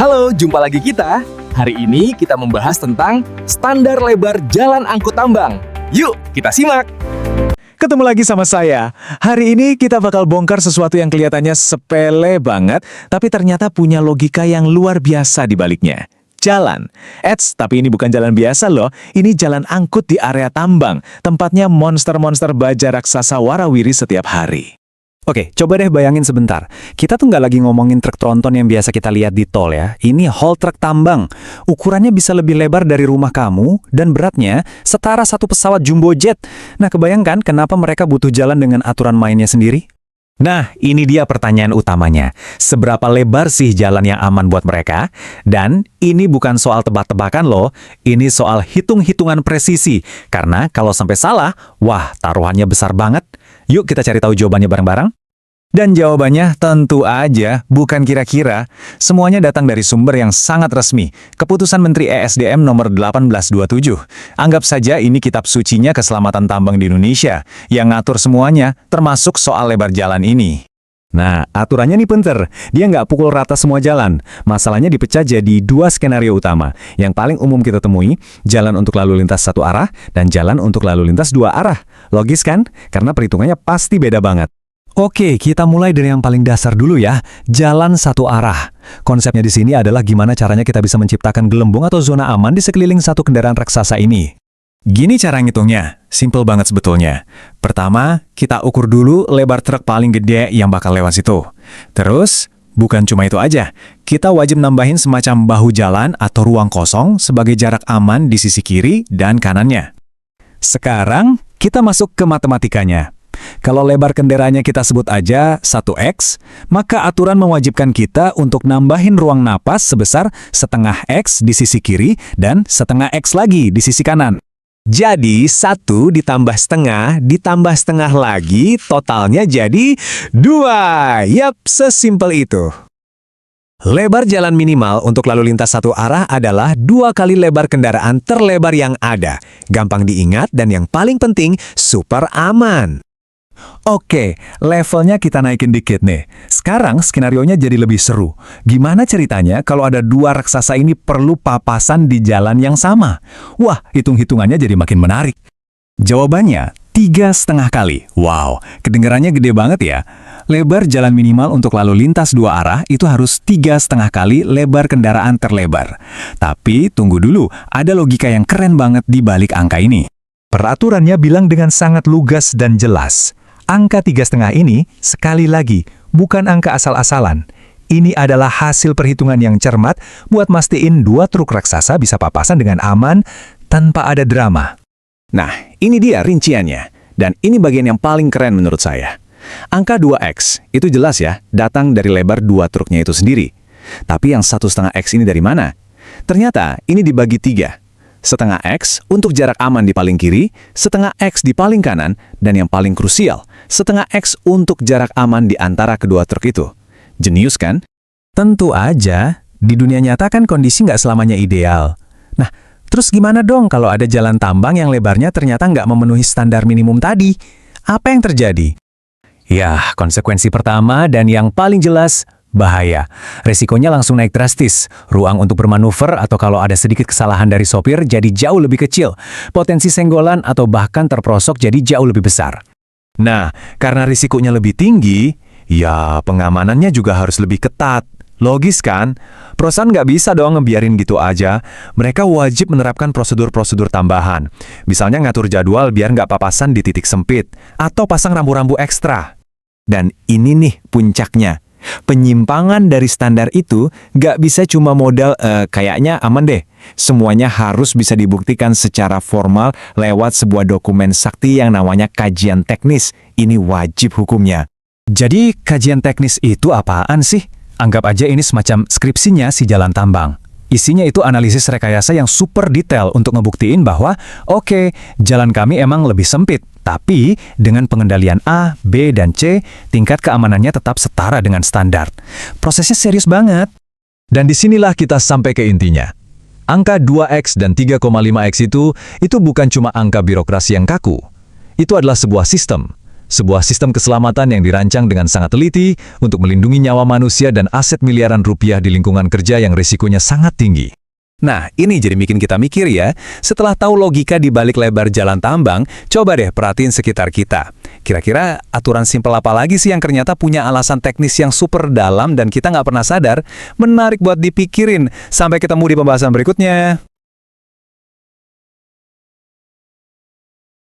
Halo, jumpa lagi kita. Hari ini kita membahas tentang standar lebar jalan angkut tambang. Yuk, kita simak. Ketemu lagi sama saya. Hari ini kita bakal bongkar sesuatu yang kelihatannya sepele banget, tapi ternyata punya logika yang luar biasa di baliknya. Jalan. Tapi ini bukan jalan biasa loh. Ini jalan angkut di area tambang. Tempatnya monster-monster baja raksasa warawiri setiap hari. Oke, coba deh bayangin sebentar. Kita tuh nggak lagi ngomongin truk tronton yang biasa kita lihat di tol ya. Ini haul truk tambang. Ukurannya bisa lebih lebar dari rumah kamu dan beratnya setara satu pesawat jumbo jet. Nah, kebayangkan kenapa mereka butuh jalan dengan aturan mainnya sendiri? Nah, ini dia pertanyaan utamanya. Seberapa lebar sih jalan yang aman buat mereka? Dan ini bukan soal tebak-tebakan loh. Ini soal hitung-hitungan presisi. Karena kalau sampai salah, wah taruhannya besar banget. Yuk kita cari tahu jawabannya bareng-bareng. Dan jawabannya tentu aja bukan kira-kira. Semuanya datang dari sumber yang sangat resmi. Keputusan Menteri ESDM nomor 1827. Anggap saja ini kitab sucinya keselamatan tambang di Indonesia. Yang ngatur semuanya, termasuk soal lebar jalan ini. Nah, aturannya nih pinter. Dia nggak pukul rata semua jalan. Masalahnya dipecah jadi dua skenario utama. Yang paling umum kita temui, jalan untuk lalu lintas satu arah dan jalan untuk lalu lintas dua arah. Logis kan? Karena perhitungannya pasti beda banget. Oke, kita mulai dari yang paling dasar dulu ya. Jalan satu arah. Konsepnya di sini adalah gimana caranya kita bisa menciptakan gelembung atau zona aman di sekeliling satu kendaraan raksasa ini. Gini cara ngitungnya, simple banget sebetulnya. Pertama, kita ukur dulu lebar truk paling gede yang bakal lewat situ. Terus, bukan cuma itu aja, kita wajib nambahin semacam bahu jalan atau ruang kosong sebagai jarak aman di sisi kiri dan kanannya. Sekarang, kita masuk ke matematikanya. Kalau lebar kendaraannya kita sebut aja 1x, maka aturan mewajibkan kita untuk nambahin ruang napas sebesar setengah x di sisi kiri dan setengah x lagi di sisi kanan. Jadi 1 ditambah setengah lagi, totalnya jadi 2. Yap, sesimpel itu. Lebar jalan minimal untuk lalu lintas satu arah adalah 2 kali lebar kendaraan terlebar yang ada. Gampang diingat dan yang paling penting, super aman. Oke, levelnya kita naikin dikit nih. Sekarang skenarionya jadi lebih seru. Gimana ceritanya kalau ada dua raksasa ini perlu papasan di jalan yang sama? Wah, hitung-hitungannya jadi makin menarik. Jawabannya, 3,5 kali. Wow, kedengarannya gede banget ya. Lebar jalan minimal untuk lalu lintas dua arah itu harus 3,5 kali lebar kendaraan terlebar. Tapi tunggu dulu, ada logika yang keren banget di balik angka ini. Peraturannya bilang dengan sangat lugas dan jelas. Angka 3,5 ini, sekali lagi, bukan angka asal-asalan. Ini adalah hasil perhitungan yang cermat buat mastiin dua truk raksasa bisa papasan dengan aman tanpa ada drama. Nah, ini dia rinciannya. Dan ini bagian yang paling keren menurut saya. Angka 2x, itu jelas ya, datang dari lebar dua truknya itu sendiri. Tapi yang 1,5x ini dari mana? Ternyata ini dibagi 3. Setengah X untuk jarak aman di paling kiri, setengah X di paling kanan, dan yang paling krusial, setengah X untuk jarak aman di antara kedua truk itu. Jenius kan? Tentu aja, di dunia nyata kan kondisi nggak selamanya ideal. Nah, terus gimana dong kalau ada jalan tambang yang lebarnya ternyata nggak memenuhi standar minimum tadi? Apa yang terjadi? Ya, konsekuensi pertama dan yang paling jelas, bahaya. Resikonya langsung naik drastis. Ruang untuk bermanuver atau kalau ada sedikit kesalahan dari sopir jadi jauh lebih kecil. Potensi senggolan atau bahkan terperosok jadi jauh lebih besar. Nah, karena risikonya lebih tinggi, ya pengamanannya juga harus lebih ketat. Logis kan? Perusahaan nggak bisa dong ngebiarin gitu aja. Mereka wajib menerapkan prosedur-prosedur tambahan. Misalnya ngatur jadwal biar nggak papasan di titik sempit. Atau pasang rambu-rambu ekstra. Dan ini nih puncaknya. Penyimpangan dari standar itu nggak bisa cuma modal kayaknya aman deh. Semuanya harus bisa dibuktikan secara formal lewat sebuah dokumen sakti yang namanya kajian teknis. Ini wajib hukumnya. Jadi kajian teknis itu apaan sih? Anggap aja ini semacam skripsinya si jalan tambang. Isinya itu analisis rekayasa yang super detail untuk ngebuktiin bahwa oke, jalan kami emang lebih sempit. Tapi dengan pengendalian A, B, dan C, tingkat keamanannya tetap setara dengan standar. Prosesnya serius banget. Dan disinilah kita sampai ke intinya. Angka 2x dan 3,5x itu bukan cuma angka birokrasi yang kaku. Itu adalah sebuah sistem. sebuah sistem keselamatan yang dirancang dengan sangat teliti untuk melindungi nyawa manusia dan aset miliaran rupiah di lingkungan kerja yang risikonya sangat tinggi. Nah, ini jadi bikin kita mikir ya. Setelah tahu logika di balik lebar jalan tambang, coba deh perhatiin sekitar kita. Kira-kira aturan simpel apa lagi sih yang ternyata punya alasan teknis yang super dalam dan kita nggak pernah sadar? Menarik buat dipikirin. Sampai ketemu di pembahasan berikutnya.